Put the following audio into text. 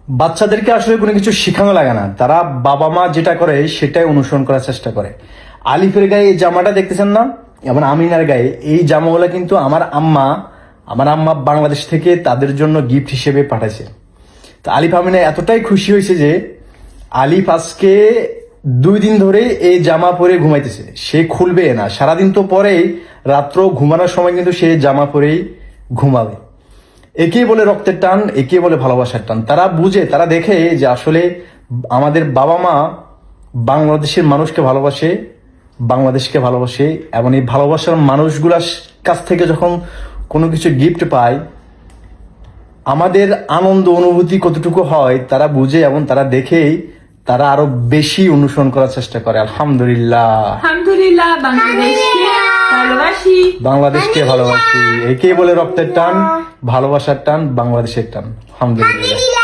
বাচ্চাদেরকে আসলে কোনো কিছু শেখানো লাগে না, তারা বাবা মা যেটা করে সেটাই অনুসরণ করার চেষ্টা করে। আলিফের গায়ে এই জামাটা দেখতেছেন না, এবং আমিনার গায়ে এই জামাগুলো কিন্তু আমার আম্মা বাংলাদেশ থেকে তাদের জন্য গিফট হিসেবে পাঠাইছে। তো আলিফ আমিনা এতটাই খুশি হয়েছে যে আলিফ আজকে 2 দিন ধরে এই জামা পরে ঘুমাইতেছে, সে খুলবে না। সারাদিন তো পরেই, রাত্র ঘুমানোর সময় কিন্তু সে জামা পরেই ঘুমাবে। একেই বলে রক্তের টান, একেই বলে ভালোবাসার টান। তারা বুঝে, তারা দেখে যে আসলে আমাদের বাবা মা বাংলাদেশের মানুষকে ভালোবাসে, বাংলাদেশকে ভালোবাসে, এবং এই ভালোবাসার মানুষগুলার কাছ থেকে যখন কোনো কিছু গিফট পায়, আমাদের আনন্দ অনুভূতি কতটুকু হয় তারা বুঝে, এবং তারা দেখেই তারা আরো বেশি অনুসরণ করার চেষ্টা করে। আলহামদুলিল্লাহ, আলহামদুলিল্লাহ, বাংলাদেশকে ভালোবাসি, বাংলাদেশকে ভালোবাসি। একেই বলে রক্তের টান, ভালোবাসার টান, বাংলাদেশের টান। আলহামদুলিল্লাহ।